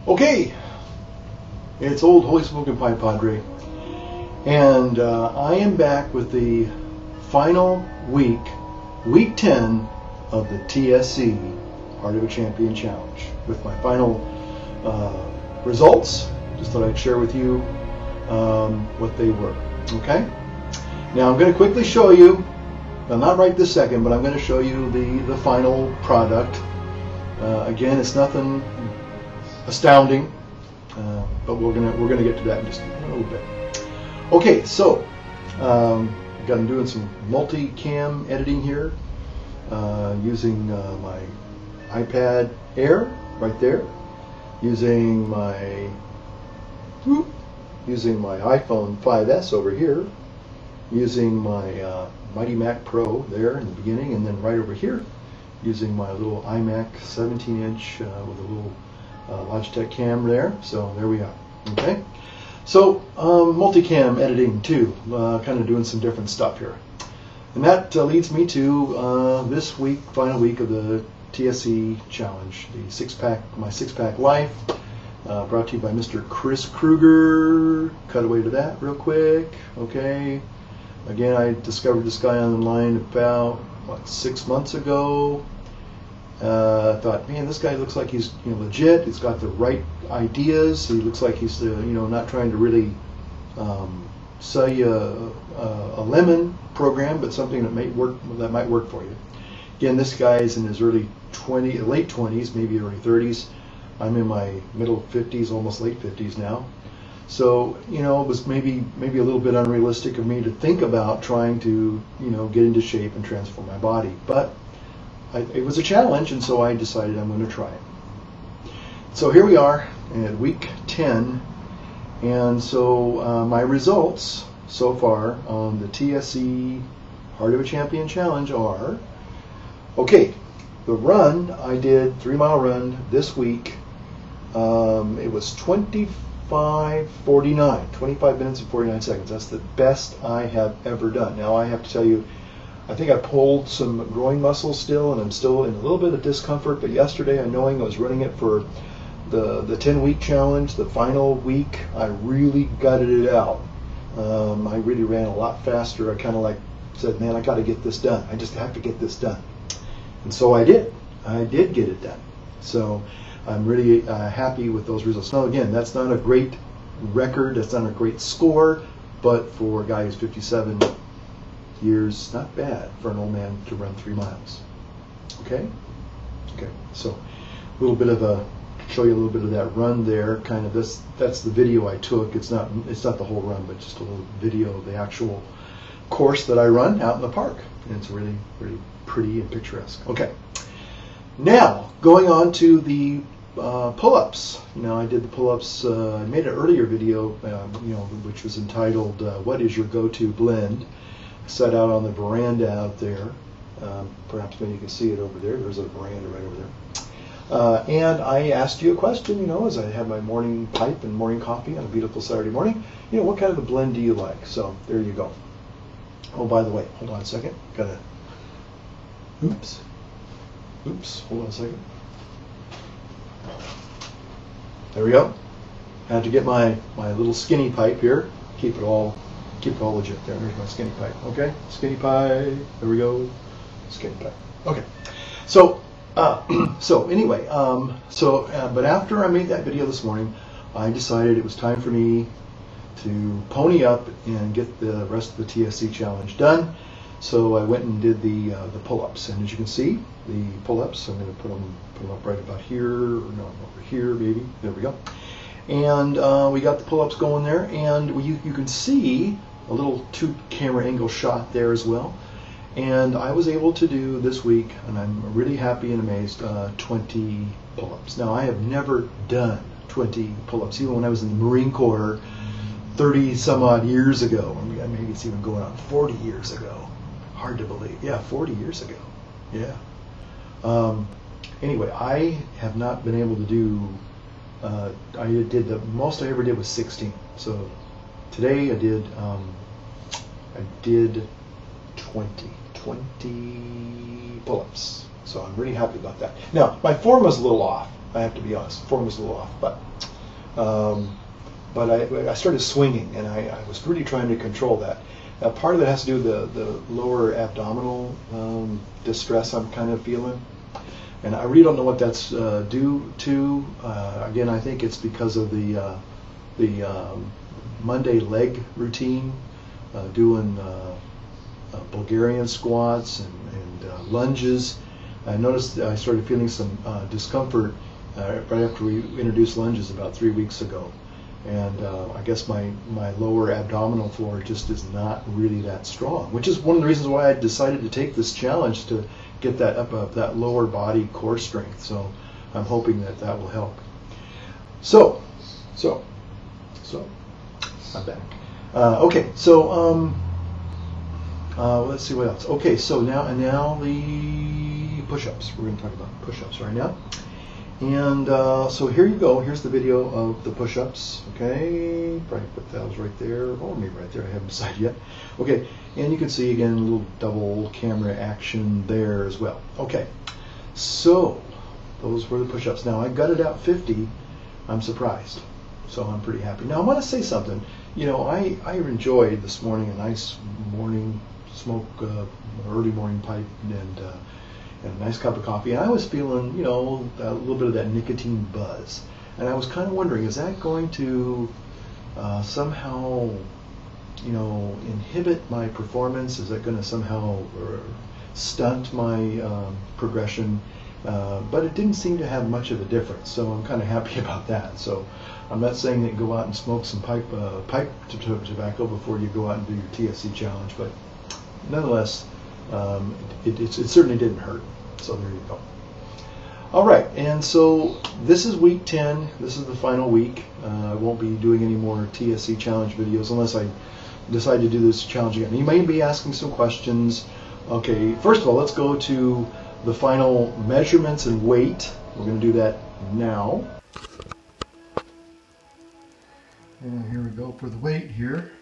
Okay, it's old Holy Smoking Pie Padre, and I am back with the final week, week 10 of the TSC Heart of a Champion Challenge, with my final results. Just thought I'd share with you what they were. Okay, now I'm going to quickly show you, well, not right this second, but I'm going to show you the final product. Again, it's nothing astounding, but we're gonna get to that in just a little bit. Okay, so I'm doing some multi-cam editing here, using my iPad Air right there, using my iPhone 5S over here, using my Mighty Mac Pro there in the beginning, and then right over here using my little iMac 17-inch with a little Logitech cam there. So there we are. Okay, so multicam editing too, kind of doing some different stuff here, and that leads me to this week, final week of the TSC challenge, the my six-pack life, brought to you by Mr. Chris Kruger. Cut away to that real quick. Okay, again, I discovered this guy online about 6 months ago. I thought, man, this guy looks like he's legit. He's got the right ideas. He looks like he's not trying to really sell you a lemon program, but something that might work for you. Again, this guy is in his late 20s, maybe early 30s. I'm in my middle 50s, almost late 50s now. So it was maybe a little bit unrealistic of me to think about trying to get into shape and transform my body, but it was a challenge, and so I decided I'm going to try it. So here we are at week 10, and so my results so far on the TSC Heart of a Champion Challenge are, okay, the run I did, 3-mile run this week, it was 25 minutes and 49 seconds. That's the best I have ever done. Now I have to tell you, I think I pulled some groin muscles still, and I'm still in a little bit of discomfort, but yesterday, knowing I was running it for the 10-week challenge, the final week, I really gutted it out. I really ran a lot faster. I kind of said, man, I got to get this done. I just have to get this done. And so I did. I did get it done. So I'm really happy with those results. Now again, that's not a great record, that's not a great score, but for a guy who's 57 years, not bad for an old man to run 3 miles. Okay? Okay, so a little bit of show you a little bit of that run there, kind of that's the video I took. It's not the whole run, but just a little video of the actual course that I run out in the park. And it's really, really pretty and picturesque. Okay. Now, going on to the pull-ups. I did the pull-ups. I made an earlier video, which was entitled "What is your go-to blend?" Set out on the veranda out there. Perhaps maybe you can see it over there. There's a veranda right over there. And I asked you a question. As I had my morning pipe and morning coffee on a beautiful Saturday morning. What kind of a blend do you like? So there you go. Oh, by the way, hold on a second. Oops. Hold on a second. There we go. Had to get my little skinny pipe here. Keep it all legit there. There's my skinny pipe. Okay, skinny pipe. There we go. Skinny pipe. Okay. So anyway, but after I made that video this morning, I decided it was time for me to pony up and get the rest of the TSC challenge done. So I went and did the pull-ups, and as you can see, the pull-ups, I'm going to put them up right about here, or no, over here, maybe. There we go. And we got the pull-ups going there, and you can see a little 2-camera angle shot there as well. And I was able to do this week, and I'm really happy and amazed, 20 pull-ups. Now, I have never done 20 pull-ups, even when I was in the Marine Corps 30 some odd years ago. Maybe it's even going on 40 years ago. Hard to believe. Yeah, 40 years ago. Yeah. Anyway, I have not been able to do, the most I ever did was 16. So today I did 20 pull-ups. So I'm really happy about that. Now, my form was a little off. I have to be honest. Form was a little off, but I started swinging, and I was really trying to control that. Part of it has to do with the lower abdominal distress I'm kind of feeling, and I really don't know what that's due to. Again, I think it's because of the Monday leg routine, doing Bulgarian squats and lunges. I noticed I started feeling some discomfort right after we introduced lunges about 3 weeks ago. And I guess my lower abdominal floor just is not really that strong, which is one of the reasons why I decided to take this challenge, to get that up that lower body core strength. So I'm hoping that that will help. So I'm back. Okay, so let's see what else. Okay, so now the push-ups. We're going to talk about push-ups right now. And so here you go. Here's the video of the push-ups. Okay, probably put those right there, or maybe right there. I haven't decided yet. Okay, and you can see again a little double camera action there as well. Okay, so those were the push-ups. Now I gutted out 50. I'm surprised, so I'm pretty happy. Now I want to say something. You know, I enjoyed this morning a nice morning smoke, early morning pipe, and a nice cup of coffee, and I was feeling, you know, a little bit of that nicotine buzz, and I was kind of wondering, is that going to somehow, you know, inhibit my performance? Is that going to somehow stunt my progression? But it didn't seem to have much of a difference, so I'm kind of happy about that. So I'm not saying that go out and smoke some pipe tobacco before you go out and do your TSC challenge, but nonetheless, it certainly didn't hurt. So there you go. All right, and so this is week 10. This is the final week. I won't be doing any more TSC challenge videos unless I decide to do this challenge again. You may be asking some questions. Okay, first of all, let's go to the final measurements and weight. We're going to do that now. And here we go for the weight here.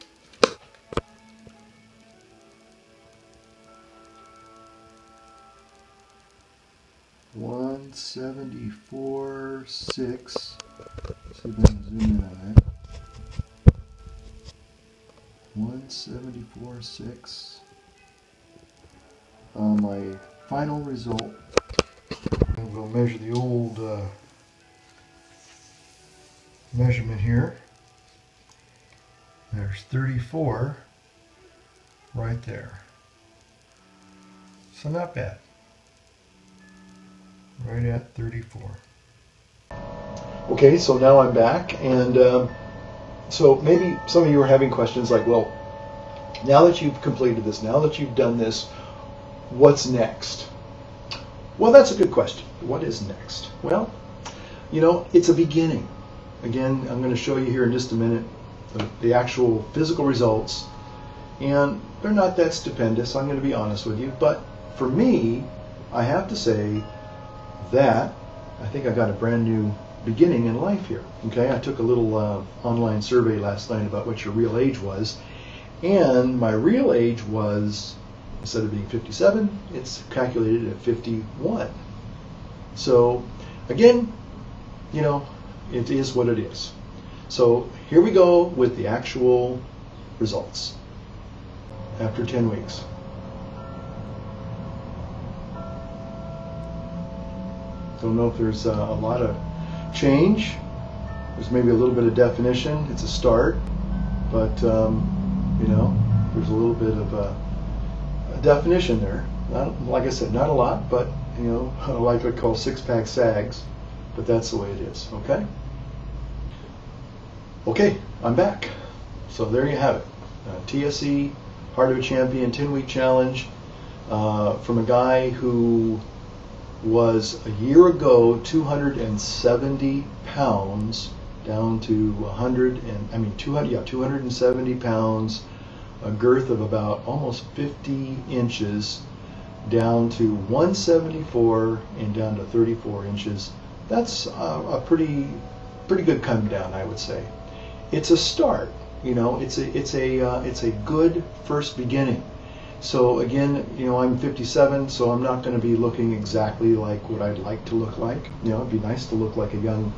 $174.6. See if I can zoom in on that. 174.6. My final result. And we'll measure the old measurement here. There's 34 right there. So not bad. Right at 34. Okay, so now I'm back, and so maybe some of you are having questions like, well, now that you've completed this, now that you've done this, what's next? Well, that's a good question. What is next? Well, you know, it's a beginning. Again, I'm going to show you here in just a minute the actual physical results, and they're not that stupendous, I'm going to be honest with you, but for me, I have to say that I think I got a brand new beginning in life here. Okay, I took a little online survey last night about what your real age was, and my real age was, instead of being 57, it's calculated at 51. So again, you know, it is what it is. So here we go with the actual results after 10 weeks. Don't know if there's a lot of change. There's maybe a little bit of definition. It's a start, but you know, there's a little bit of a definition there. Not, like I said, not a lot, but you know, like I call six-pack sags, but that's the way it is. Okay. Okay, I'm back. So there you have it. TSC Heart of a Champion 10-week challenge from a guy who was a year ago 270 pounds down to 270 pounds, a girth of about almost 50 inches, down to 174 and down to 34 inches. That's a pretty good come down, I would say. It's a start, you know. It's a good first beginning. So again, I'm 57, so I'm not going to be looking exactly like what I'd like to look like. It'd be nice to look like a young,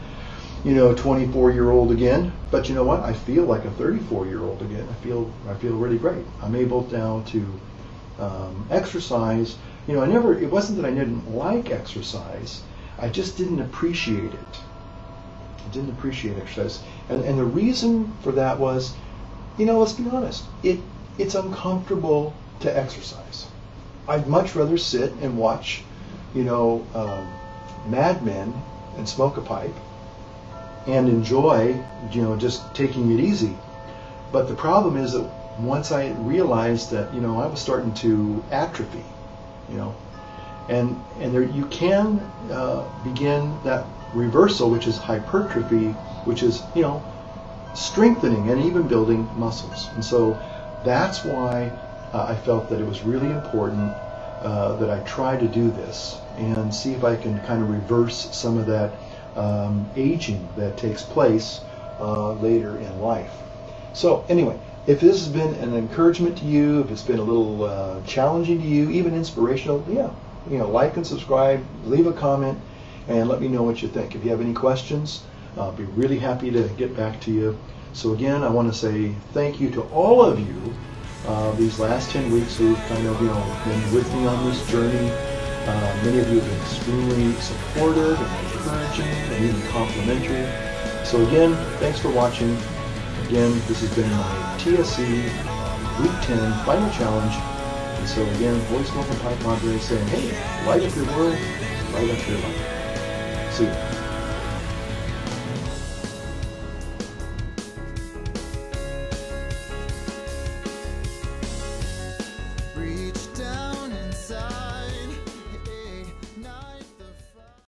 24-year-old again. But you know what? I feel like a 34-year-old again. I feel really great. I'm able now to exercise. It wasn't that I didn't like exercise. I just didn't appreciate it. I didn't appreciate exercise. And the reason for that was, let's be honest, it's uncomfortable to exercise. I'd much rather sit and watch, Mad Men and smoke a pipe and enjoy, just taking it easy. But the problem is that once I realized that, I was starting to atrophy, and there you can begin that reversal, which is hypertrophy, which is, strengthening and even building muscles. And so that's why I felt that it was really important that I try to do this and see if I can kind of reverse some of that aging that takes place later in life. So anyway, if this has been an encouragement to you, if it's been a little challenging to you, even inspirational, like and subscribe, leave a comment, and let me know what you think. If you have any questions, I'll be really happy to get back to you. So again, I want to say thank you to all of you these last 10 weeks who've kind of been with me on this journey. Many of you have been extremely supportive and encouraging and even complimentary. So again, thanks for watching. Again, this has been my TSC Week 10 Final Challenge. And so again, Voice Smoking Pipe Padre saying, hey, light up your world, light up your life. See you.